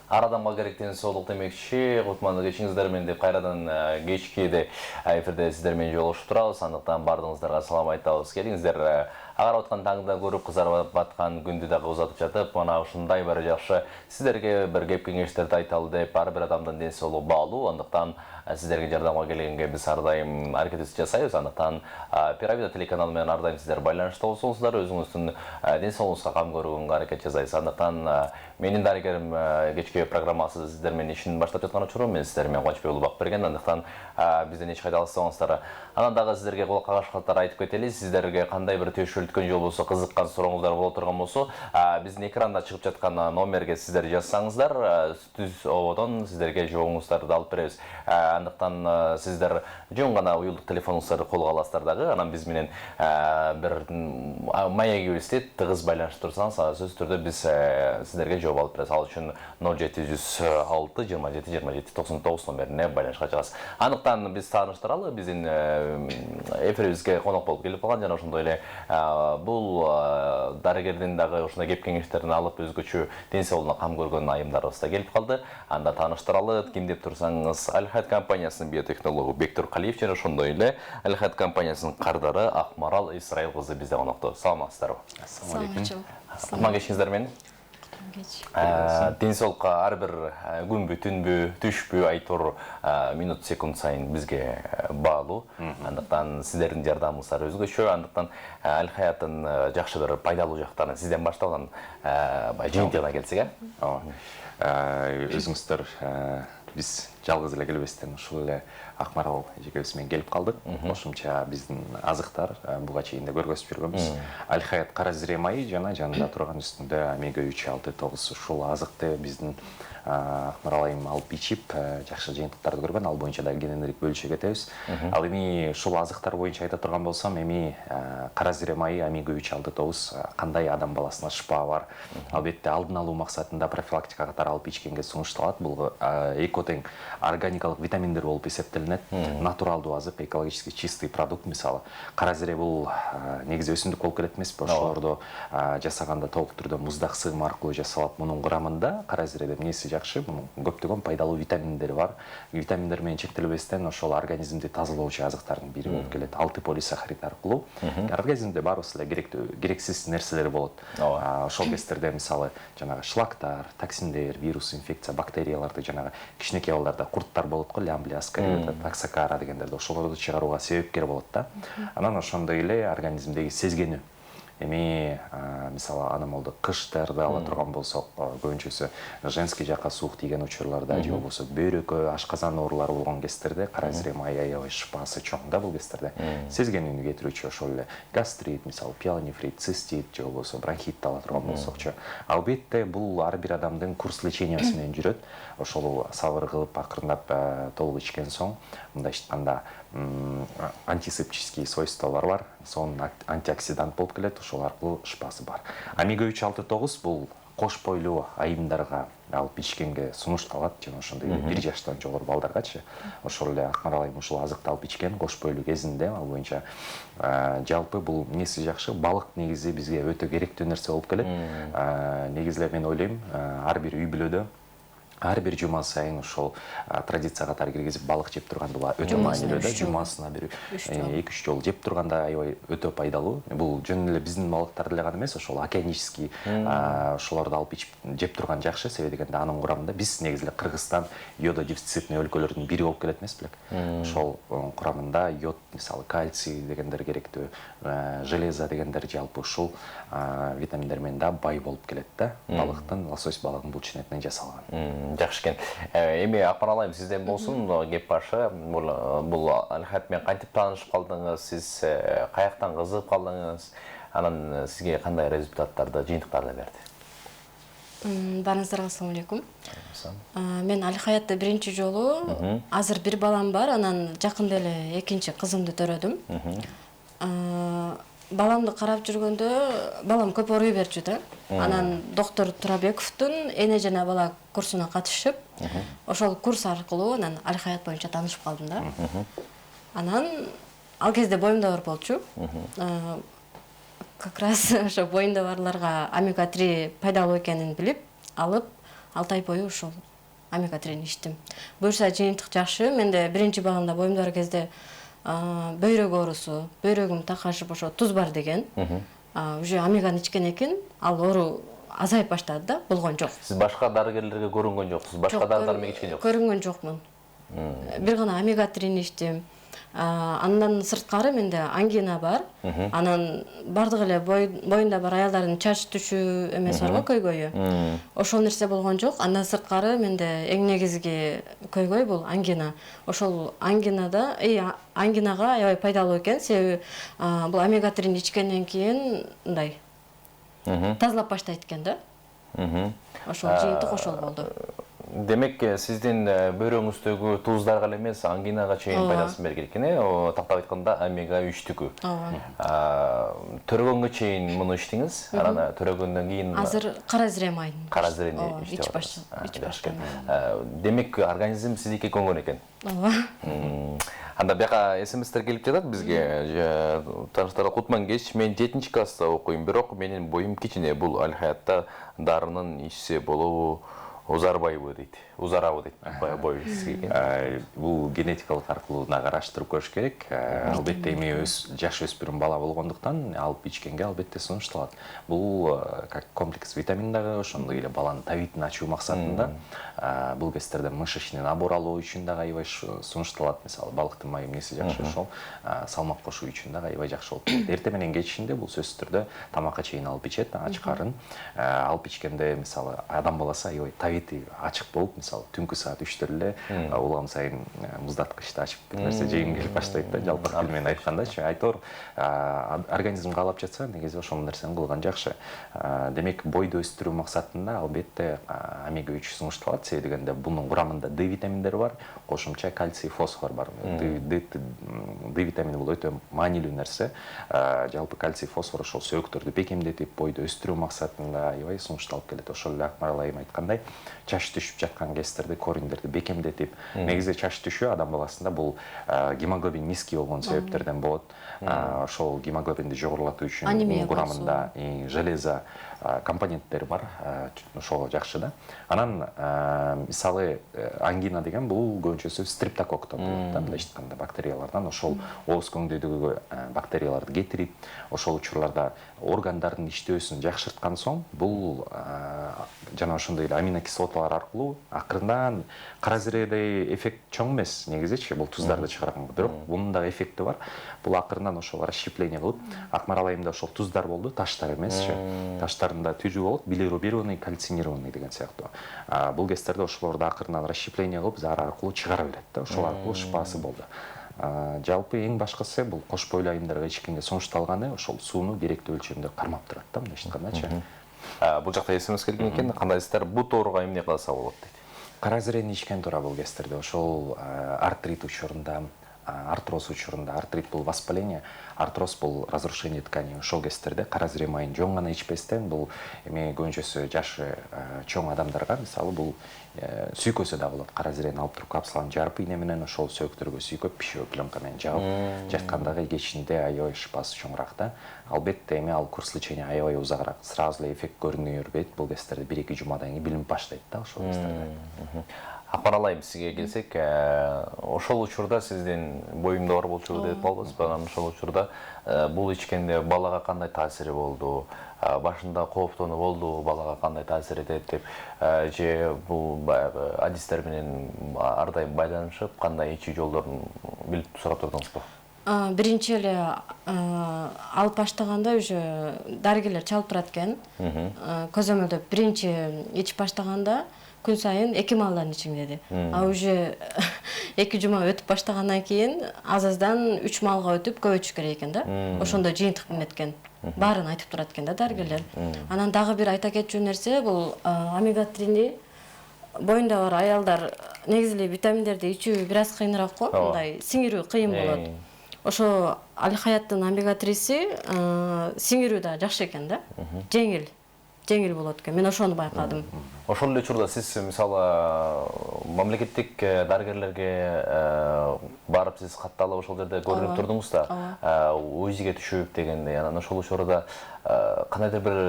ар адамга керек денсаулык демекчи, кутмандуу кечиңиздер менен деп кайрадан кечкиде эфирде сиздер менен жолугушуп турабыз. Андыктан бардыгыңыздарга салам айтабыз. Келиңиздер, агарып аткан таңда көрүп кызарып аткан күндү дагы узатып жатып, мына ушундай бир жакшы сиздерге бир кеп кеңештерди айталы деп, ар бир адамдын денсаулыгу баалуу. Андыктан сиздерге жардамга келгенге биз ар дайым аракетибизди жасайбыз. Андыктан Пирамида телеканалы менен ар дайым сиздер байланышта болсоңуздар, өзүңүздүн денсаулыгуңузга кам көрүүгө аракет жасайбыз. Андыктан менин дарыгерим кечки программасы сиздер менен ишин баштап жаткан учуру мен сиздер менен Кубанычбек уулу Бакберген. Андыктан бизден эч кайда алыстабаңыздар. Анан дагы сиздерге кулакка кашкаттар айтып кетели. Сиздерге кандай бир түйшүл өткөн жол болсо, кызыккан сурооңуздар боло турган болсо, биздин экранда чыгып жаткан номерге сиздер жазсаңыздар, түз ободон сиздерге жообуңуздарды алып беребиз. Андыктан сиздер жөн гана уюлдук телефонуңуздарды колго аласыздар дагы, анан биз менен бир маегибизди тыгыз байланышып турсаңыз, сөзсүз түрдө биз сиздерге жооп алып беребиз. Ал үчүн 0706 27 27 99 номерине байланышка чыгасыз. Андыктан биз тааныштыралы, биздин эфирибизге конок болуп келип калган жана ошондой эле бул дарыгердин дагы ушундай кеп кеңештерин алып өзгөчө денсаулыгуна кам көргөн айымдарыбыз да келип калды. Анда тааныштыралы, ким деп турсаңыз, Аль-Хаят компаниясынын биотехнологу Бектур Калиев жана ошондой эле Аль-Хаят компаниясынын кардары Акмарал Исраил кызы бизде конокто. Саламатсыздарбы? Assalomu alaykum. Кутман кечиңиздер менен. Денсаулыкка ар бир күнбү, түнбү, түшпү, айтор минут секунд сайын бизге баалуу. Андыктан сиздердин жардамыңыздар өзгөчө. Андыктан Аль-Хаяттын жакшы бир пайдалуу жактарын сизден баштап анан жыйынтыгына келсек, өзүңүздөр биз жалгыз эле келбестен ушул эле Акмарал эжекебиз менен келип калдык. Кошумча биздин азыктар буга чейин да көргөзүп жүргөнбүз. Аль-Хаят кара зире майы жана жанында турган үстүндө омега 3 6 9 ушул азыкты биздин Акмарал айым алып ичип жакшы жыйынтыктарды көргөн. Ал боюнча да кененирээк бөлүшө кетебиз. Ал эми ушул азыктар боюнча айта турган болсом, эми кара зире майы омега 3 6 9 кандай адам баласына шыпа бар. Албетте алдын алуу максатында профилактика катары алып ичкенге сунушталат. Бул эко тең органикалык витаминдер болуп эсептелинет. Натуралдуу азык, экологически чистый продукт. Мисалы, кара зире бул негизи өсүмдүк болуп келет эмеспи? Ошолорду жасаганда толук түрдө муздак сыгым аркылуу жасалат. Мунун курамында кара зиреде эмнеси жакшы? Мунун көптөгөн пайдалуу витаминдери бар. Витаминдер менен чектелбестен ошол организмди тазалоочу азыктардын бири болуп келет. 6 полисахарид аркылуу организмде барыбыз эле керектүү, керексиз нерселер болот. Ошол кездерде мисалы жанагы шлактар, токсиндер, вирус, инфекция, бактерияларды жанагы кичинекей балдарда курттар болот го, лямблия, аскариота, таксокара дегендерди ошолорду чыгарууга себепкер болот да. Анан ошондой эле организмдеги сезгенүү. Эми мисалы аномалдык кыштарды ала турган болсок, көбүнчөсү женский жакка суук тийген учурларда же болбосо бөйрөккө, ашказан оорулары болгон кездерде кара зире майы аябай шыпасы чоң да бул кездерде. Сезгенүүнү кетирүүчү ошол эле гастрит, мисалы пиелонефрит, цистит же болбосо бронхит ала турган болсокчу. Албетте бул ар бир адамдын курс лечениясы менен жүрөт. Ошол сабыр кылып акырындап толук ичкен соң, мындайча айтканда антисептический свойстволор бар. Сонун антиоксидант болуп келет, ошол аркылуу шыпасы бар. Омега 3 6 9 бул кош бойлуу айымдарга алып ичкенге сунушталат жана ошондой 1 жаштан жогору балдаргачы. Ошол эле Акмарал айым ушул азыкты алып ичкен кош бойлуу кезинде. Ал боюнча жалпы бул эмнеси жакшы? Балык негизи бизге өтө керектүү нерсе болуп келет. Негизи эле мен ойлойм, ар бир үй бүлөдө ар бир жума сайын ошол традиция катары киргизип балык жеп турганда бул өтө маанилүү да. Жумасына бир 2-3 жолу жеп турганда аябай өтө пайдалуу. Бул жөн эле биздин балыктарды эле гана эмес, ошол океанический ошолорду алып ичип жеп турган жакшы. Себеби дегенде анын курамында биз негизи эле Кыргызстан йодо дефицитный өлкөлөрдүн бири болуп келет эмес белек. Ошол курамында йод, мисалы кальций дегендер керектүү, железо дегендер жалпы ушул витаминдер менен да бай болуп келет да. Балыктын, лосось балыгынын булчинетинен жасалган. Жакшы экен. Эми Акмарал айым сизден болсун, кеп башы. Бул Аль-Хаят менен кантип таанышып калдыңыз? Сиз каяктан кызыгып калдыңыз? Анан сизге кандай результаттарды, жыйынтыктарды берди? Барыңыздарга ассалому алейкум. Мен Аль-Хаятты биринчи жолу, азыр бир балам бар, анан жакында эле экинчи кызымды төрөдүм. Баламды карап жүргөндө балам көп ооруй берчү да. Анан доктор Турабековдун эне жана бала курсуна катышып, ошол курс аркылуу анан Аль-Хаят боюнча таанышып калдым да. Анан ал кезде боюмда бар болчу. Как раз ошо боюмда барларга омега 3 пайдалуу экенин билип, алып 6 ай бою ушул омега 3 иштим. Буюрса жыйынтык жакшы. Менде биринчи баламда боюм бар кезде бөйрөк оорусу, бөйрөгүм такашып ошо туз бар деген. Уже омеганы ичкен экен, ал оору азайып баштады да, болгон жок. Сиз башка дарыгерлерге көрүнгөн жоксуз, башка дарыдар менен ичкен жоксуз? Көрүнгөн жокмун. Бир гана омега 3 иштим. Андан сырткары менде ангина бар. Анан бардык эле боюнда бар аялдардын чач түшүү эмеси бар го, көйгөйү. Ошол нерсе болгон жок. Андан сырткары менде эң негизги көйгөй бул ангина. Ошол ангинада, ангинага аябай пайдалуу экен. Себеби бул омега 3 ичкенден кийин мындай тазалап баштайт экен да. Ошол жыйынтык ошол болду. Демек, сиздин бөйрөңүздөгү туздарга эле эмес, ангинага чейин пайдасын берген экен, тактап айтканда омега 3-түкү. Төрөгөнгө чейин муну иштиңиз, анан төрөгөндөн кийин азыр кара зире майын. Кара зирени иштеп атасыз. Демек, организм сиздики көнгөн экен. Ооба. Анда бияка СМСтер келип жатат бизге. Таныштар Кутман кеч, мен 7-чи класста окуйм, бирок менин боюм кичине. Бул Аль-Хаятта дарынын ичсе болобу, узарбайбы дейт. Узарабы дейт бою сизге. Бул генетикалык аркылуу караштырып көрүш керек. Албетте эми жаш өспүрүм бала болгондуктан алып ичкенге албетте сунушталат. Бул как комплекс витамин дагы, ошондой эле баланын табитин ачуу максатында бул кездерде мышечный набор алуу үчүн дагы аябай сунушталат. Мисалы, балыктын майы эмнеси жакшы, ошол салмак кошуу үчүн дагы аябай жакшы болуп калат. Эртең менен кечинде бул сөзсүз түрдө тамакка чейин алып ичет, ач карын. Алып ичкенде, мисалы, адам баласы аябай табити ачык болуп, мисалы, түнкү саат 3-төр эле улам сайын муздаткычты ачып бир нерсе жегим келип баштайт да, жалпак тил менен айткандачы. Айтор организм каалап жатса, негизи ошол нерсени кылган жакшы. Демек, бойду өстүрүү максатында албетте омега 3 сунушталат. Себеби дегенде бунун курамында D витаминдери бар, кошумча кальций, фосфор бар. D витамини бул өтө маанилүү нерсе. Жалпы кальций, фосфор ошол сөөктөрдү бекемдетип, бойду өстүрүү максатында аябай сунушталып келет. Ошол эле Акмарал айым айткандай, чач түшүп жаткан кездерде кориндерди бекемдетип, негизи чач түшүү адам баласында бул гемоглобин низкий болгон себептерден болот. Ошол гемоглобинди жогорулатуу үчүн курамында железо компоненттери бар, ошого жакшы да. Анан мисалы ангина деген бул көбүнчөсү стрептококктон болот да, мындай эчитканда бактериялардан. Ошол ооз көңдөйдөгү бактерияларды кетирип, ошол учурларда органдардын иштөөсүн жакшырткан соң, бул жана ошондой эле аминокислоталар аркылуу акырындан кара зиредей эффект чоң эмес негизичи, бул туздарды чыгарган. Бирок бунун дагы эффекти бар. Бул акырындан ошол расщепление кылып, Акмарал айымда ошол туздар болду, таштар эмесчи. Таштарында түзүү болот, билирубированный, кальцинированный деген сыяктуу. Бул кездерде ошолорду акырындан расщепление кылып, заар аркылуу чыгара берет да, ошол аркылуу шыпасы болду. Жалпы эң башкысы бул кош бойлуу айымдарга ичкенге сунушталганы ошол сууну керектүү өлчөмдө кармап турат да, мындай айткандачы. Бул жакта СМС келген экен, кандайсыздар, бут ооруга эмне кылса болот дейт. Кара зирени ичкен туура бул кездерде, ошол артрит учурунда, артроз учурунда, артрит бул воспаление, артроз бул разрушение тканей. Ошол кездерде кара зире майын жоң гана ичпестен, бул эми көбүнчөсү жашы чоң адамдарга, мисалы, бул сүйкөсү да болот. Кара зирени алып туруп капсуланы жарып ине менен ошол сөктөргө сүйкөп, пищевой пленка менен жабып жаткандагы кечинде аябай шыпасы чоңураак да. Албетте эми ал курс лечения аябай узагыраак, сразу эле эффект көрүнө бербейт. Бул кездерде 1-2 жумадан кийин билинип баштайт да ошол кездерде. Акмарал айым, сизге келсек, ошол учурда сиздин боюмда бар болчу деп калдыңыз, анан ошол учурда бул ичкенде балага кандай таасири болду? Башында кооптонуу болду, балага кандай таасир этет деп, же бул баягы адистер менен ар дайым байланышып, кандай ичүү жолдорун билип сурап турдуңузбу? Биринчи эле алып баштаганда уже дарыгерлер чалып турат экен. Көзөмөлдөп биринчи ичип баштаганда күн сайын 2 маалдан ичиң деди. Уже 2 жума өтүп баштагандан кийин азаздан 3 маалга өтүп көбөйтүш керек экен да. Ошондо жыйынтык эметкен. Баарын айтып турат экен да дарыгерлер. Анан дагы бир айта кетчү нерсе, бул омега 3-ни боюнда бар аялдар негизи эле витаминдерди ичүү бир аз кыйыныраак го, мындай сиңирүү кыйын болот. Ошо Аль-Хаяттын омега 3-си сиңирүү да жакшы экен да. Жеңил. жеңил болот экен. Мен ошону байкадым. Ошол эле учурда сиз мисалы мамлекеттик дарыгерлерге барып сиз катталып ошол жерде көрүнүп турдуңуз да, УЗИге түшүп дегендей. Анан ошол учурда кандайдыр бир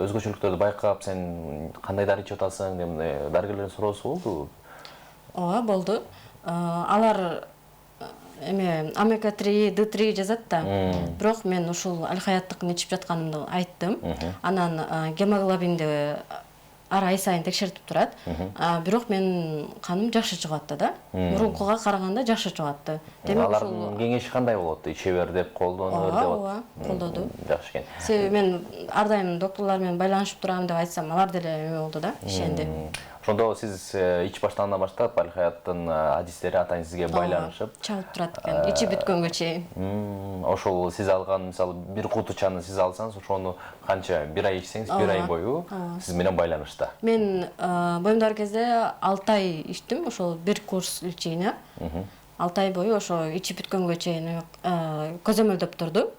өзгөчөлүктөрдү байкап, сен кандай дары ичип атасың деп дарыгерлерден суроосу болдубу? Ооба, болду. Алар эме омега-3, D3 жазат да. Бирок мен ушул Аль-Хаяттыкын ичип жатканымды айттым. Анан гемоглобинди ар ай сайын текшертип турат. Бирок менин каным жакшы чыгып атты да. Мурункуга караганда жакшы чыгып атты. Демек Алардын кеңеши кандай болот? Иче бер деп, колдоно бер деп. ооба, колдоду. Жакшы экен. Себеби мен ар дайым доктурлар менен байланышып турам деп айтсам, алар деле эме болду да, ишенди. Ошондо сиз ич баштагандан баштап Аль-Хаяттын адистери атайын сизге байланышып, чалып турат экен, ичи бүткөнгө чейин. ошол сиз алган, мисалы, бир кутучаны сиз алсаңыз, ошону канча бир ай ичсеңиз, бир ай бою сиз менен байланышта. Мен боюмдагы кезде 6 ай ичтим, ошол бир курс ичейин, 6 ай бою ошо ичи бүткөнгө чейин көзөмөлдөп турду.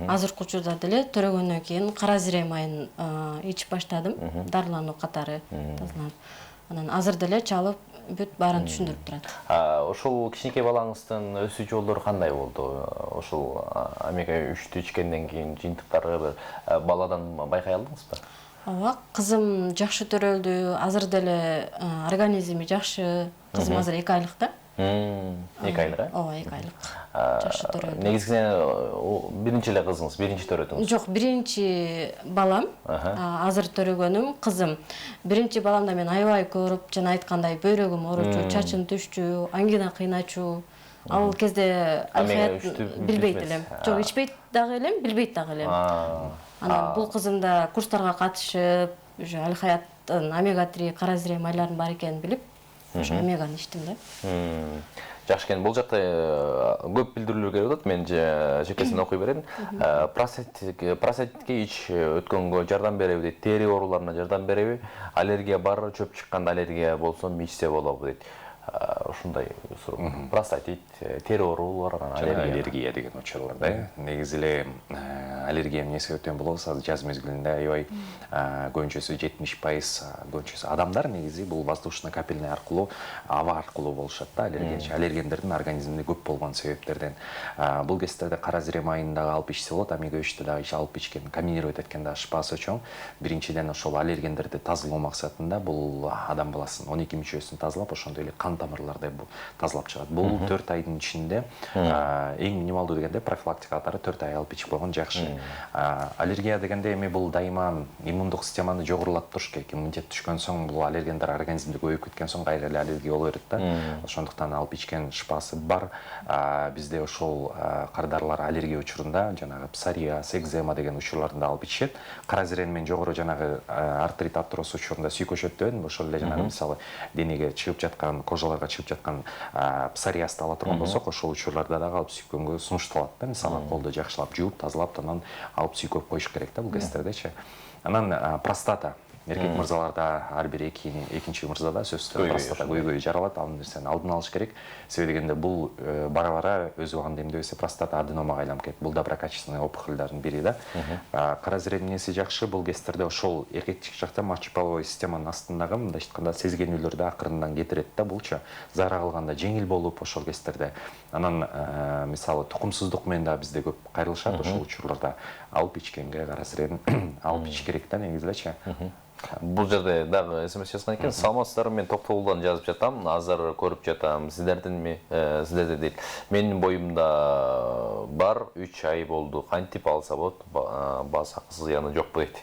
Азыркы учурда деле төрөгөндөн кийин кара зире майын ичип баштадым, дарылануу катары тазаланып. Анан азыр деле чалып бүт баарын түшүндүрүп турат. Ошол кичинекей балаңыздын өсүү жолдору кандай болду? Ошол омега-3 ичкенден кийин жыйынтыктары бир баладан байкай алдыңызбы? Ооба, кызым жакшы төрөлдү, азыр деле организми жакшы. Кызым азыр 2 айлыкта. 2 айлык, э? Ооба, 2 айлык. Жакшы төрөлдү. Негизинен биринчи эле кызыңыз, биринчи төрөдүңүз? Жок, биринчи балам, азыр төрөгөнүм кызым. Биринчи баламда мен аябай көрүп, жана айткандай бөйрөгүм ооручу, чачым түшчү, ангина кыйначу. Ал кезде Аль-Хаят билбейт элем. Жок, ичпейт дагы элем, билбейт дагы элем. Анан бул кызым да курстарга катышып, уже Аль-Хаяттын омега-3 кара зире майларын бар экенин билип, ошо омеганы ичтим да. Жакшы экен. Бул жакта көп билдирүүлөр керек болот. Мен жекесин окуй берейин. Простатитке ич өткөнгө жардам береби дейт, тери ооруларына жардам береби, аллергия бар, чөп чыкканда аллергия болсо ичсе болобу дейт. Ушундай суроо. Простатит, тери оорулар, аллергия деген учурлар да. Негизи эле аллергия эмне себептен болобу? Азыр жаз мезгилинде аябай көбүнчөсү 70%, көбүнчөсү адамдар негизи бул воздушно-капельный аркылуу, аба аркылуу болушат да аллергия. Аллергендердин организминде көп болгон себептерден. Бул кездерде кара зире майын дагы алып ичсе болот, омега-3 дагы алып ичкен, комбинировать эткен дагы шыпасы чоң. Биринчиден ошол аллергендерди тазалоо максатында бул адам баласынын 12 мүчөсүн тазалап, ошондой эле кан тамырларды тазалап чыгат. Бул 4 айдын ичинде эң минималдуу дегенде профилактика катары 4 ай алып ичип койгон жакшы. Аллергия дегенде эми бул дайыма иммундук системаны жогорулатып туруш керек. Иммунитет түшкөн соң бул аллергендер организмде көбөйүп кеткен соң кайра эле аллергия боло берет да. Ошондуктан алып ичкен шыпасы бар. Бизде ошол кардарылар аллергия учурунда жанагы псориаз, экзема деген учурларында алып ичет. Кара зирен менен жогору жанагы артрит, артроз учурунда сүйкөшөт дебедимби? Ошол эле жанагы мисалы денеге чыгып жаткан, кожаларга чыгып жаткан псориазды ала турган болсок, ошол учурларда дагы алып сүйкөнгө сунушталат да. Мисалы колду жакшылап жууп, тазалап, анан алып сүйкөп коюш керек да бул кездердечи. Анан простата. Эркек мырзаларда ар бир экинчи мырзада сөзсүз простата көйгөй жаралат, ал нерсени алдын алыш керек. Себеби дегенде бул бара-бара өз убагында эмдебесе простата аденомага айланып кетет. Бул доброкачественный опухольдардын бири да. Кара зиренин эмеси жакшы, бул кездерде ошол эркектик жакта мочеполовой системанын астындагы мындай айтканда сезгенүүлөрдү акырындан кетирет да булчу. Зара кылганда жеңил болуп ошол кездерде. Анан мисалы тукумсуздук менен да бизде көп кайрылышат ошол учурларда. Алып ичкенге кара зирен алып ичиш керек да негизи элечи. Бул жерде дагы смс жазган экен. Саламатсыздарбы, мен Токтогулдан жазып жатам. Азыр көрүп жатам. Сиздерде дейт. Менин боюмда бар 3 ай болду. Кантип алса болот? Баш акысыз зыяны жокпу дейт.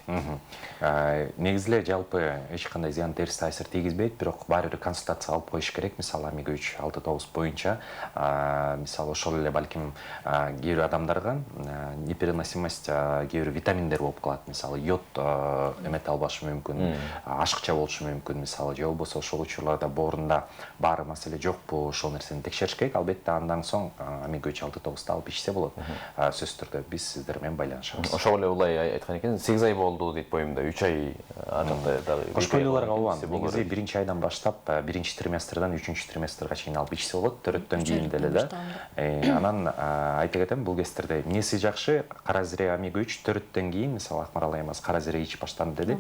Негизи эле жалпы эч кандай зыян терс таасир тийгизбейт, бирок баары бир консультация алып коюш керек. Мисалы омега-3 6-9 боюнча, мисалы ошол эле балким кээ бир адамдарга непереносимость кээ бир витаминдер болуп калат. Мисалы йод эметип албашы мүмкүн. мүмкүн, ашыкча болушу мүмкүн мисалы, же болбосо ошол учурларда боорунда баары маселе жокпу, ошол нерсени текшериш керек. Албетте андан соң омега 3,6,9 алып ичсе болот. Сөзсүз түрдө биз сиздер менен байланышабыз. Ошол эле улай айткан экен, 8 ай болду дейт боюмда, 3 ай андай дагы. Кош бойлууларга ооба. Негизи биринчи айдан баштап биринчи триместрден 3-чү триместрге чейин алып ичсе болот, төрөттөн кийин деле да. Анан айта кетем, бул кездерде эмнеси жакшы, кара зире омега 3 төрөттөн кийин, мисалы Акмарал айымыз кара зире ичип баштады деди.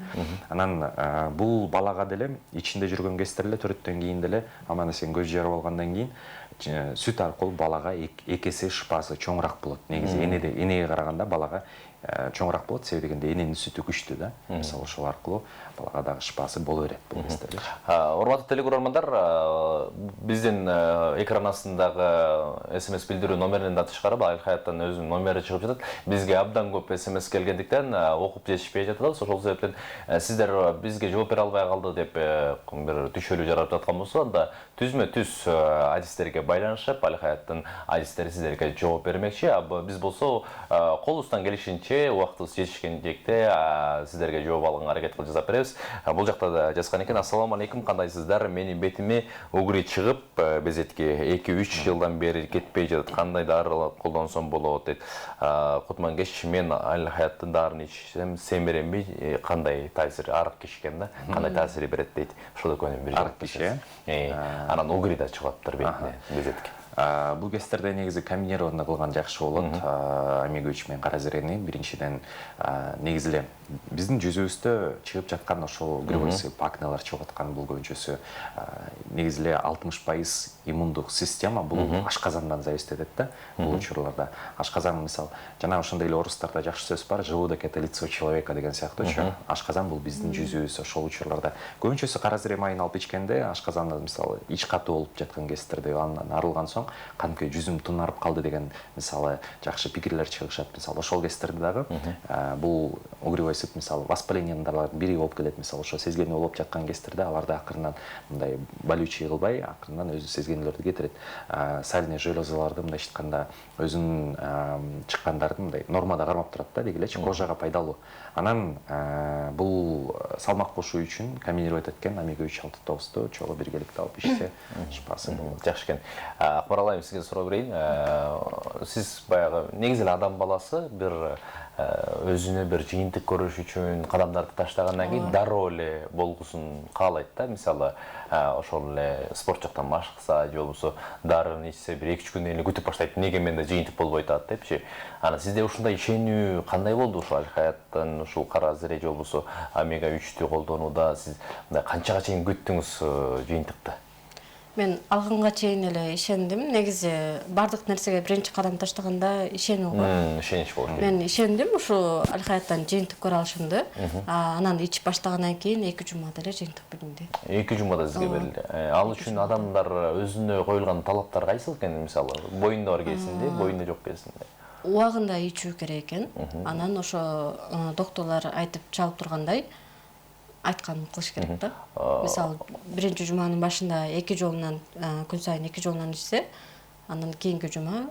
Анан бул балага деле ичинде жүргөн кездер эле төрөттөн кийин деле аман эсен көз жарып алгандан кийин сүт аркылуу балага 2 эсе шыпасы чоңураак болот. Негизи энеге караганда балага чоңураак болот, себеби дегенде эненин сүтү күчтүү да. Мисалы ошол аркылуу балага дагы шыпасы боло берет бул кездерде. Урматтуу телекөрөрмандар, биздин экран астындагы СМС билдирүү номеринен да тышкары Али Хаяттан өзүнүн номери чыгып жатат. Бизге абдан көп СМС келгендиктен окуп жетишпей жатабыз. Ошол себептен сиздер бизге жооп бере албай калды деп бир түшөлүү жарап жаткан болсо, анда түзмө-түз адистерге байланышып, Али Хаяттын адистери сиздерге жооп бермекчи. Биз болсо колубуздан келишинче убактыбыз жетишкен жекте сиздерге жооп алганга аракет кылып жасап беребиз. Бул жакта да жазган экен: ассаламу алейкум, кандайсыздар? Менин бетиме угри чыгып, безетке 2-3 жылдан бери кетпей жатат. Кандай дары колдонсом болот дейт. Кутман кеч, мен Али Хаяттын дарын ичсем семиренби, кандай таасир, арык кишкен да, кандай таасири берет дейт. Ошол экөөнү бир арык киши. Анан угри да чыгаптыр бетине, безетке. Бул кездерде негизи комбинированно кылган жакшы болот. Омега 3 менен кара зирени биринчиден негизи эле биздин жүзүбүздө чыгып жаткан ошол грибоз акнелер чыгып аткан бул көбүнчөсү негизи эле 60% иммундук система бул ашказандан зависит этет да. Бул учурларда ашказан мисал жана ошондой эле орустарда жакшы сөз бар: желудок — это лицо человека деген сыяктуучу. Ашказан бул биздин жүзүбүз. Ошол учурларда көбүнчөсү кара зире майын алып ичкенде ашказанда мисалы ич катуу болуп жаткан кездерде андан арылган соң кантип жүзүм тунарып калды деген мисалы жакшы пикирлер чыгышат. Мисалы ошол кездерде дагы бул угревой сүт мисалы воспалениялардын бири болуп келет. Мисалы ошо сезгени болуп жаткан кездерде аларда акырынан мындай болючий кылбай, акырынан өзү сезгенилерди кетирет. Сальный железаларды мындай айтканда өзүнүн чыккандарды мындай нормада кармап турат да, деги элечи кожага пайдалуу. Анан бул салмак кошуу үчүн комбинировать эткен омега 3,6,9 чогуу биргеликте алып ичсе шыпасы болот. Жакшы экен. Акмарал айым, сизге суроо берейин. Сиз баягы негизи эле адам баласы бир өзүнө бир жыйынтык көрүш үчүн кадамдарды таштагандан кийин дароо эле болгусун каалайт да. Мисалы ошол эле спорт жактан машыкса, же болбосо дарын ичсе бир 2-3 күн эле күтүп баштайт. Неге менде жыйынтык болбой атат депчи. Анан сизде ушундай ишенүү кандай болду? Ушул Али Хаяттан ушул кара зире же болбосо омега 3-тү колдонууда сиз канчага чейин күттүңүз жыйынтыкты? Мен алганга чейин эле ишендим. Негизи бардык нерсеге биринчи кадам таштаганда ишенүү го. Ишенич болот. Мен ишендим ушу Али Хаяттан жыйынтык көрө алышымды. Анан ичип баштагандан кийин 2 жумада эле жыйынтык берилди. 2 жумада сизге берилди. Ал үчүн адамдар өзүнө коюлган талаптар кайсыл экен? Мисалы, боюнда бар кезинде, боюнда жок кезинде. Убагында ичүү керек экен. Анан ошо докторлор айтып чалып тургандай айтканын кылыш керек да. Мисалы, биринчи жуманын башында 2 жолунан күн сайын 2 жолунан ичсе, андан кийинки жума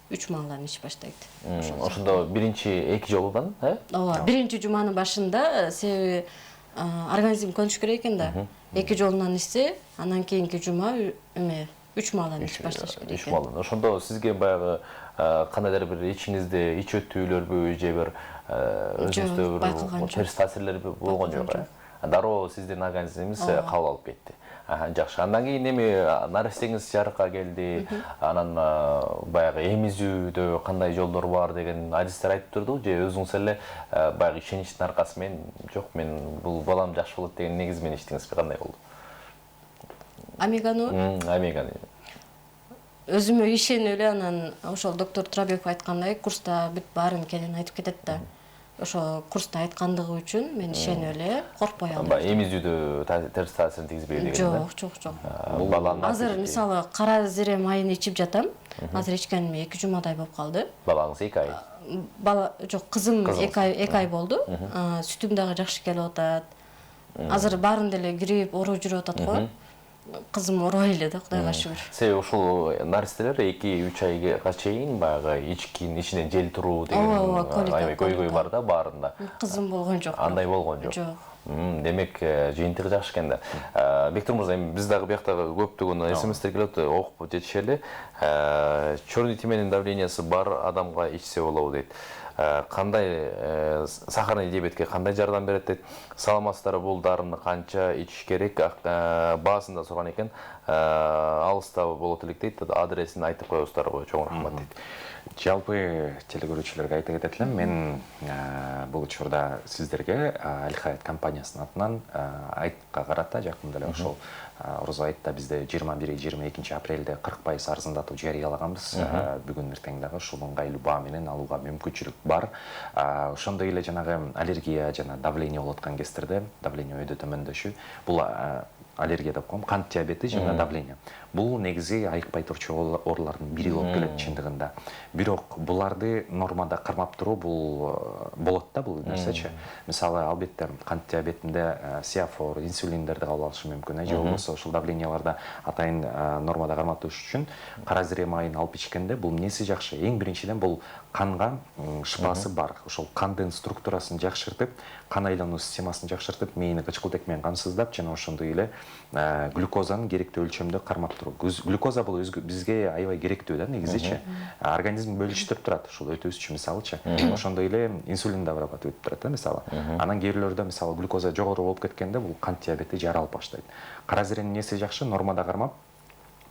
3 маалдан ичип баштайт. Ошондо биринчи 2 жолудан, Ооба, биринчи жуманын башында себеби организм көнүш керек экен да. 2 жолунан ичсе, андан кийинки жума 3 маалдан ичип башташ керек экен. 3 маалдан. Ошондо сизге баягы кандайдыр бир ичиңизде ич өтүүлөрбү же бир өзүңүздө бир терс таасирлер болгон жок? Дароо сиздин организмиңиз кабыл алып кетти. Жакшы. Андан кийин эми нарестеңиз жарыкка келди. Анан баягы эмизүүдө кандай жолдор бар деген адистер айтып турду же өзүңүз эле баягы ишеничтин аркасы менен жок, мен бул балам жакшы болот деген негиз менен иштиңизби, кандай болду? Омеганы өзүмө ишенип эле анан ошол доктор Турабеков айткандай курста бүт баарын кенен айтып кетет да. Ошо курста айткандыгы үчүн мен ишенип эле коркпой алдым. Эмизүүдө терс таасирин тийгизбейт деген. Жок. Азыр мисалы кара зире майын ичип жатам. Азыр ичкениме 2 жумадай болуп калды. Балаңыз 2 ай? Бала жок, кызым 2 ай болду. Сүтүм дагы жакшы келип атат. Азыр баарын деле кирип ороо жүрүп атат го. Кызым орой эле да, Кудайга шүгүр. Себеби ушул наристелер 2-3 айга чейин баягы ичкин ичинен жел туруу деген көйгөй бар да баарында. Кызым болгон жок. Андай болгон жок. Демек, жиынтығы жақшы екен да. Бектор мырза, біз дағы бияқтағы көптігін смс-тер келеді, оқып жетішелі. Черный теменің давлениясы бар адамға ішсе болау дейді. Қандай сахарный диабетке қандай жардам береді дейді. Саламатсыздар, бұл дарыны қанша ичиш керек, басында сұраған екен, алыстағы болу тілек дейді, адресін айтып қойыңыздар ғой, чоң рахмат дейді. Жалпы телекөрүүчүлөргө айта кетет элем, мен бул учурда сиздерге Аль-Хаят компаниясынын атынан айтка карата жакында эле ошол Орозо айтта бизде 21-22 апрелде 40% арзандатуу жарыялаганбыз. Бүгүн эртең дагы ушул ыңгайлуу баа менен алууга мүмкүнчүлүк бар. Ошондой эле жанагы аллергия жана давление болуп аткан кездерде, давление өйдө төмөндөшү, бул аллергия деп коем, кант диабети жана давление. Бул негизи айыкпай турчу оорулардын бири болуп келет чындыгында. Бирок буларды нормада кармап туруу бул болот да, бул нерсечи. Мисалы, албетте кант диабетинде сиафор, инсулиндерди кабыл алышы мүмкүн, же болбосо ушул давленияларда атайын нормада кармап туруш үчүн кара зире майын алып ичкенде бул эмнеси жакшы? Эң биринчиден бул канга шыпасы бар. Ошол кандын структурасын жакшыртып, кан айлануу системасын жакшыртып, мээни кычкылтек менен камсыздап, жана ошондой эле глюкозанын керектүү өлчөмдө кармап туруу. Глюкоза бул бизге аябай керектүү да негизичи. Организм бөлүштүрүп турат, ушул өтүүбүз үчүн мисалычы. Ошондой эле инсулин да вырабатывать этип турат да, мисалы. Анан кээ бирлөрдө мисалы глюкоза жогору болуп кеткенде бул кант диабети жаралып баштайт. Кара зиренин эмнеси жакшы? Нормада кармап,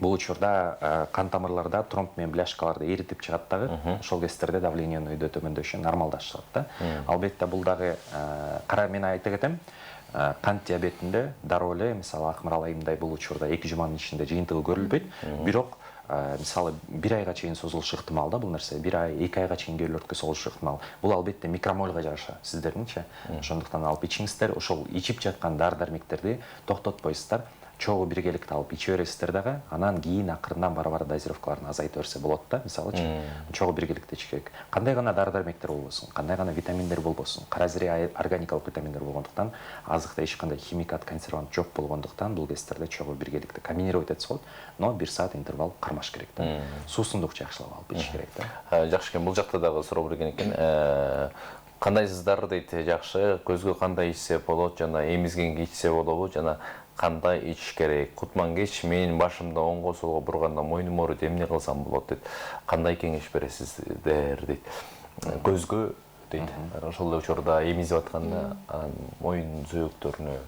бул учурда кан тамырларда тромб менен бляшкаларды эритип чыгат дагы, ошол кездерде давлениенин өйдө төмөндөшү нормалдашат да. Албетте бул дагы мен айта кетем, кант диабетинде дароо эле мисалы Акмарал айымдай бул учурда 2 жуманын ичинде жыйынтыгы көрүлбөйт, бирок мисалы 1 айга чейин созулушу ыктымал да бул нерсе, 1 ай, 2 айга чейин келөрткө созулушу ыктымал. Бул албетте микромольга жараша сиздердинчи. Ошондуктан алып ичиңиздер, ошол ичип жаткан дары-дармектерди токтотпойсуздар. Чогуу биргеликте алып иче бересиздер дагы, анан кийин акырындан бара-бара дозировкаларын азайта берсе болот да, мисалычы. Чогуу биргеликте ичиш керек. Кандай гана дары-дармектер болбосун, кандай гана витаминдер болбосун, кара зире органикалык витаминдер болгондуктан, азыкта эч кандай химикат, консервант жок болгондуктан бул кездерде чогуу биргеликте комбинировать этсе болот, но 1 саат интервал кармаш керек да. Суусундук жакшылап алып ичиш керек да. Жакшы экен, бул жакта дагы суроо берген экен. Кандайсыздар дейт, жакшы, көзгө кандай ичсе болот, жана эмизгенге ичсе болобу, жана кандай ичиш керек? Кутман кеч менин башымда оңго солго бурганда мойнум ооруйт, эмне кылсам болот дейт. Кандай кеңеш бересиздер дейт. Көзгө дейт. Ошол эле учурда эмизип атканда мойын зөөктөрүнө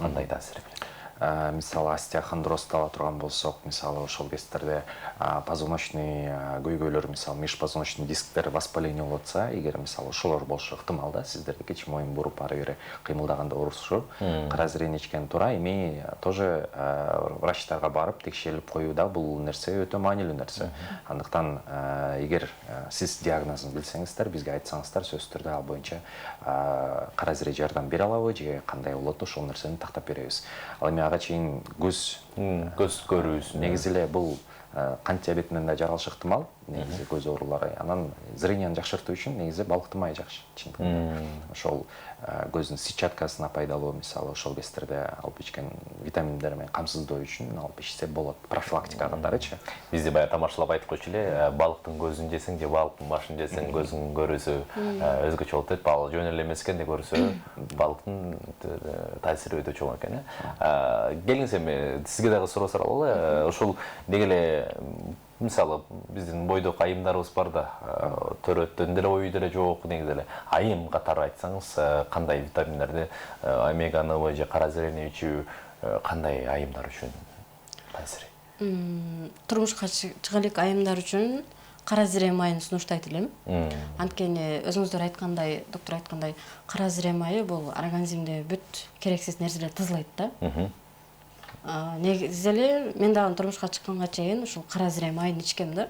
кандай таасир берет? Мисалы остеохондроз ала турган болсок, мисалы ошол кездерде позвоночный көйгөйлөр, мисалы межпозвоночный дисктер воспаление болуп атса, эгер мисалы ошолор болушу ыктымал да, сиздердики мойын буруп ары бери кыймылдаганда оорушу, кара зирени ичкен туура. Эми тоже врачтарга барып текшерилип коюу да, бул нерсе өтө маанилүү нерсе. Андыктан эгер сиз диагнозун билсеңиздер, бизге айтсаңыздар, сөзсүз түрдө ал боюнча кара зире жардам бере алабы же кандай болот, ошол нерсени тактап беребиз. Ал эми ага чейин көз көрүүсүн негизи эле бул кант диабети менен да жаралышы ыктымал, негизи көз оорулары. Анан зренияны жакшыртуу үчүн негизи балыктын майы жакшы, чындыгында. Ошол көздүн сетчаткасына пайдалуу, мисалы ошол кездерде алып ичкен витаминдер менен камсыздоо үчүн алып ичсе болот, профилактика катарычы. Бизде баягы тамашалап айтып койчу эле, балыктын көзүн жесең же балыктын башын жесең көзүң көрүүсү өзгөчө болот деп, ал жөн эле эмес экен деп көрсө, балыктын таасири өтө чоң экен. Келиңиз эми сизге дагы суроо суралалы. Ошол деги эле мисалы биздин бойдок айымдарыбыз бар да, төрөттөн деле ою деле жок, негизи эле айым катары айтсаңыз, кандай витаминдерди, омеганы же кара зирени ичүү кандай айымдар үчүн таасири? Турмушка чыга элек айымдар үчүн кара зире майын сунуштайт элем. Анткени өзүңүздөр айткандай, доктор айткандай, кара зире майы бул организмде бүт керексиз нерселерди тазалайт да. Негизи эле мен дагы турмушка чыкканга чейин ушул кара зире майын ичкем да.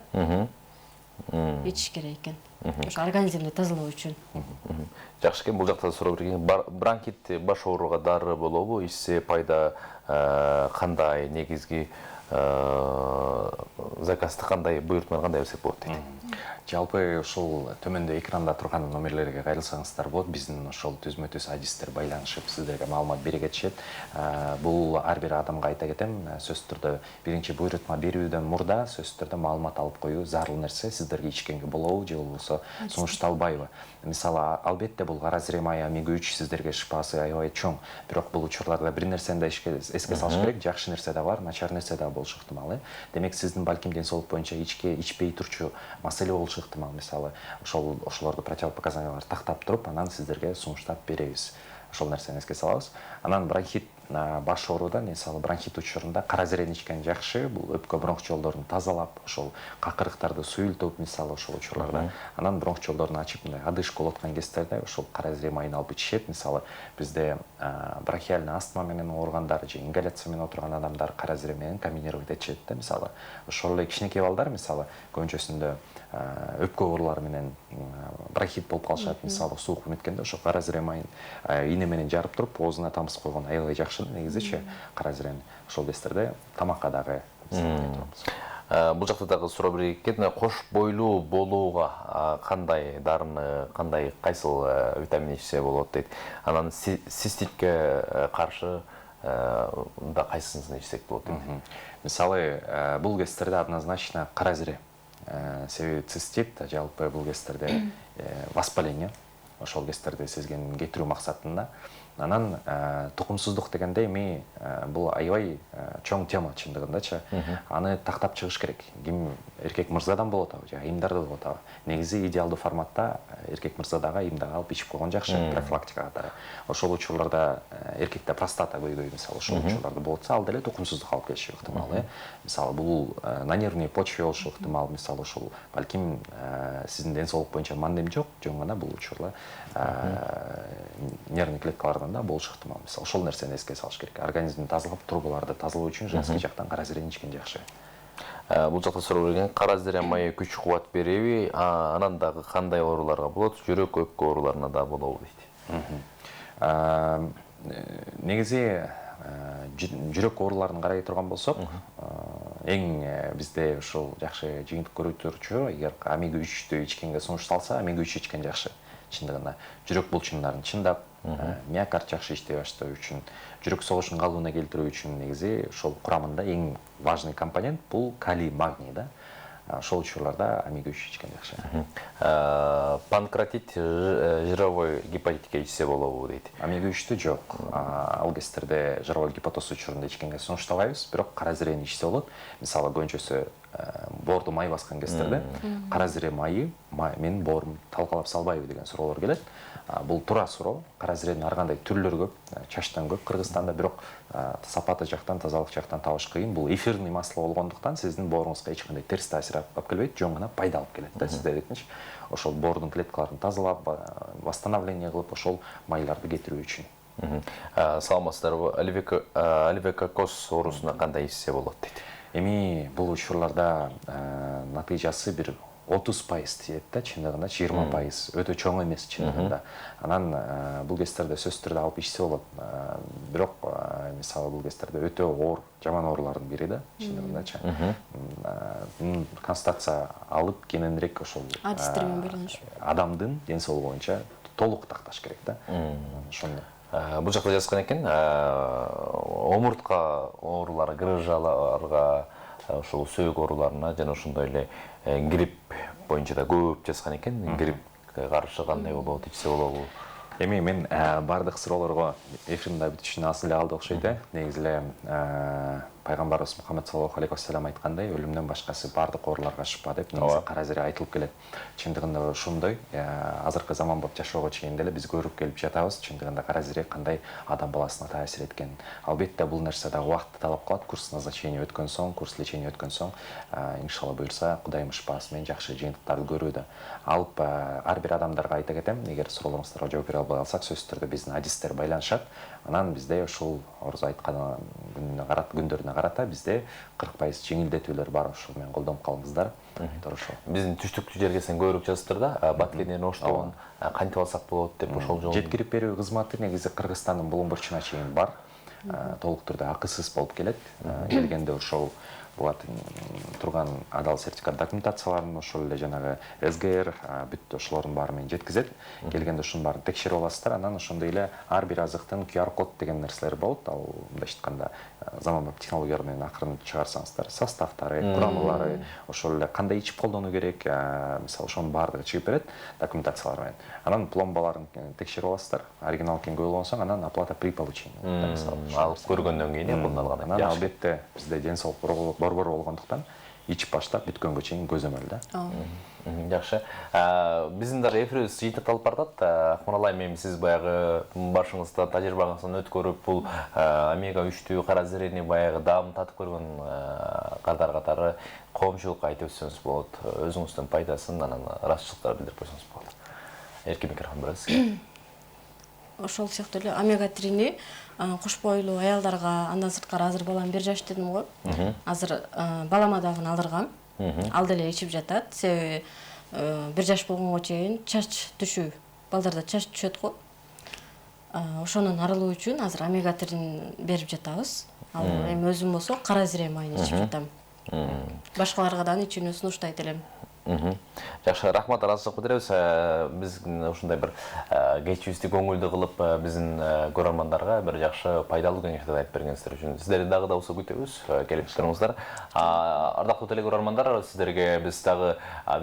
Ичиш керек экен. Ошо организмди тазалоо үчүн. Жакшы экен, бул жакта суроо берген. Бронхит, баш ооруга дары болобу? Ичсе пайда кандай, негизги заказды кандай, буйртманы кандай берсек болот дейт. Жалпы ушул төмөндө экранда турган номерлерге кайрылсаңыздар болот. Биздин ошол түзмө-түз адистер байланышып сиздерге маалымат бере кетишет. Бул ар бир адамга айта кетем, сөзсүз түрдө биринчи буйрутма берүүдөн мурда сөзсүз түрдө маалымат алып коюу зарыл нерсе. Сиздерге ичкенге болобу же болбосо болсо сунушталбайбы. Мисалы, албетте бул кара зире май омега-3 сиздерге шыпасы аябай чоң. Бирок бул учурларда бир нерсени да эске салыш керек, жакшы нерсе да бар, начар нерсе да болушу ыктымал. Демек сиздин балким ден соолук боюнча ичпей турчу маселе болушу ыктымал. Мисалы, ошолорду противопоказанияларды тактап туруп, анан сиздерге сунуштап беребиз. Ошол нерсени эске салабыз. Анан бронхит баш оорууда, мисалы бронхит учурунда кара зирени ичкен жакшы. Бул өпкө бронх жолдорун тазалап, ошол какырыктарды суюлтуп, мисалы ошол учурларда. Анан бронх жолдорун ачып, мындай адышка болуп аткан кездерде ошол кара зире майын алып ичишет. Мисалы, бизде бронхиальный астма менен ооругандар же ингаляция менен отурган адамдар кара зире менен комбинировать этишет да. Мисалы, ошол эле кичинекей балдар, мисалы, көбүнчөсүндө өпкө оорулары менен бронхит болуп калышат. Мисалы, суук эметкенде ошо кара зире майын ийне менен жарып туруп, оозуна тамызып койгон аябай жакшы негизичи кара зирени. Ошол кездерде тамакка дагы Бул жакта дагы суроо берейин экен. Кош бойлуу болууга кандай дарыны, кандай кайсыл витамин ичсе болот дейт. Анан циститке каршы да кайсысын ичсек болот дейт. Мисалы, бул кездерде однозначно кара зире. Себеби цистит жалпы бул кездерде воспаление. Ошол кездерде сезген кетирүү максатында. Анан тукумсуздук дегенде эми бул аябай чоң тема чындыгындачы. Аны тактап чыгыш керек. Ким эркек мырзадан болот абы же айымдарда болот абы. Негизи идеалдуу форматта эркек мырзадагы айымдагы алып ичип койгон жакшы профилактика катары. Ошол учурларда эркекте простата көйгөй мисалы ошол учурларда болотса, ал деле тукумсуздук алып келиши ыктымал. Мисалы, бул на нервный почве болушу ыктымал. Мисалы, ошол балким сиздин ден соолук боюнча мандем жок, жөн гана бул учурлар нервный клеткалардан да болушу ыктымал. Мисалы, ошол нерсени эске салыш керек. Организмди тазалап, турбуларды тазалоо үчүн женский жактан кара зирени ичкен жакшы. Бул жакта суроо берген, кара зире майы күч кубат береби? Анан дагы кандай ооруларга болот? Жүрөк, өпкө ооруларына да болобу дейт. Негизи жүрөк ооруларын карай турган болсок, эң бизде ушул жакшы жыйынтык көрүп турчу, эгер омега-3 ичкенге сунушталса, омега-3 ичкен жакшы. Чындыгында жүрөк булчундарын чындап, миокард жакшы иштей баштоо үчүн, жүрөк согушун калыбына келтирүү үчүн негизи ошол курамында эң важный компонент бул калий, магний да. Ошол учурларда омега-3 ичкен жакшы. Панкреатит, жировой гепатитке ичсе болобу дейт. Омега-3 жок. Ал кездерде жировой гепатоз учурунда ичкенге сунуштабайбыз, бирок кара зирени ичсе болот. Мисалы, көбүнчөсү боорду май баскан кездерде кара зире майы менин боорум талкалап салбайбы деген суроолор келет. Бул туура суроо. Кара зиренин ар кандай түрлөрү көп, чачтан көп Кыргызстанда, бирок сапаты жактан, тазалык жактан табыш кыйын. Бул эфирный масло болгондуктан сиздин бооруңузга эч кандай терс таасир алып келбейт, жөн гана пайда алып келет да сиздердикинчи. Ошол боордун клеткаларын тазалап, восстановление кылып, ошол майларды кетирүү үчүн. Саламатсыздарбы? Оливекокоз оорусуна кандай ичсе болот дейт. Эми бул учурларда натыйжасы бир 30% тиет да, чындыгында 20% өтө чоң эмес чындыгында. Анан бул кездерде сөзсүз түрдө алып ичсе болот. Бирок мисалы бул кездерде өтө оор, жаман оорулардын бири да, чындыгындачы. Консультация алып кененирээк ошол адистер менен байланышып адамдын ден соолугу боюнча толук такташ керек да. Ошондой. Бул жакта жазган экен, омуртка оорулары, грыжаларга, ошол сөөк ооруларына жана ошондой эле грипп боюнча да көп жазган экен. Гриппке каршы кандай болот, ичсе болобу? Эми мен бардык суроолорго эфиринде бүтүшүнө аз эле калды окшойт да. Негизи эле пайгамбарыбыз Мухаммед саллаллаху алейхи вассалам айткандай, өлүмдөн башкасы бардык ооруларга шыпа деп негизи кара зире айтылып келет. Чындыгында ошондой. Азыркы заман болуп жашоого чейин деле биз көрүп келип жатабыз, чындыгында кара зире кандай адам баласына таасир эткенин. Албетте бул нерсе да убакытты талап кылат. Курс назначения өткөн соң, курс лечения өткөн соң, иншалла буюрса, Кудайым шыпасы менен жакшы жыйынтыктарды көрүүдө. Алып ар бир адамдарга айта кетем, эгер суроолоруңуздарга жооп бере албай калсак, сөзсүз түрдө биздин адистер байланышат. Анан бизде ушул орус айткан күндөрүнө карата бизде 40% жеңилдетүүлөр бар, ошол менен колдонуп калыңыздар. Ошол. Биздин түштүктүү жергесин көбүрөөк жазыптыр да, Баткенен оштогон кантип алсак болот деп ошол жолу. Жеткирип берүү кызматы негизи Кыргызстандын булуң бурчуна чейин бар. Толук түрдө акысыз болуп келет. Келгенде ошол булат турган адал сертификат документацияларын, ошол эле жанагы СГР, бүт ошолордун баары менен жеткизет. Келгенде ушунун баарын текшерип аласыздар. Анан ошондой эле ар бир азыктын QR код деген нерселер болот. Ал мындайча айтканда заманбап технологиялар менен акырын чыгарсаңыздар, составтары, курамалары, ошол эле кандай ичип колдонуу керек, мисалы ошонун баардыгы чыгып берет документациялар менен. Анан пломбаларын текшерип аласыздар, оригинал экен көбү болгонсоң, анан оплата при получении. Алып көргөндөн кийин эмне алган. Анан албетте бизде ден соолук борбору болгондуктан ичип баштап бүткөнгө чейин көзөмөл да. Жакшы. Биздин дагы эфирибиз жетип калып баратат. Акмарал айым, сиз баягы башыңызда тажрыйбаңыздан өткөрүп, бул омега 3түү кара зрени баягы даамын татып көргөн кардар катары коомчулукка айтып өтсөңүз болот. Өзүңүздүн пайдасын, анан ырасчылыктарды билдирип койсоңуз болот. Эркин микрофон беребиз. Ошол сыяктуу эле омега 3-ни куш бойлуу аялдарга, андан сырткары азыр балам 1 жаш дедим го. Азыр балама дагы алдыргам. Ал деле ичип жатат. Себеби 1 жаш болгонго чейин чач түшүү, балдарда чач түшөт го. Ошонун арылуу үчүн азыр омега 3-н берип жатабыз. Ал эми өзүм болсо кара зире майын ичип жатам. Башкаларга да ичүүнү сунуштайт элем. Жакшы, рахмат, ыраазычылык билдиребиз. Биз ушундай бир кечибизди көңүлдүү кылып, биздин көрөрмандарга бир жакшы пайдалуу кеңештерди айтып бергениңиздер үчүн сиздерди дагы да болсо күтөбүз. Келип туруңуздар. Ардактуу телекөрөрмандар, сиздерге биз дагы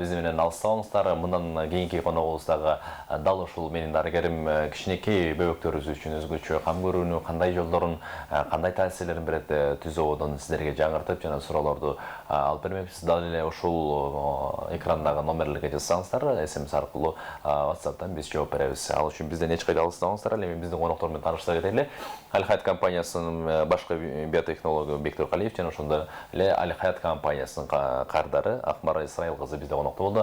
биз менен алыстабаңыздар. Мындан кийинки коногубуз дагы дал ушул менин дарыгерим кичинекей бөбөктөрүбүз үчүн өзгөчө кам көрүүнү кандай жолдорун, кандай таасирлерин берет түз ободон сиздерге жаңыртып жана суроолорду алып бермекпиз. Дал эле ушул экрандагы номерлерге жазсаңыздар, SMS аркылуу WhatsApp'тан биз жооп беребиз. Ал үчүн бизден эч кайда алыстабаңыздар. Эми биздин коноктор менен таанышса кетели. Аль-Хаят компаниясынын башкы биотехнологу Бектур Калиев жана ошондой эле Аль-Хаят компаниясынын кардары Акмара Исраил кызы бизде конокто болду.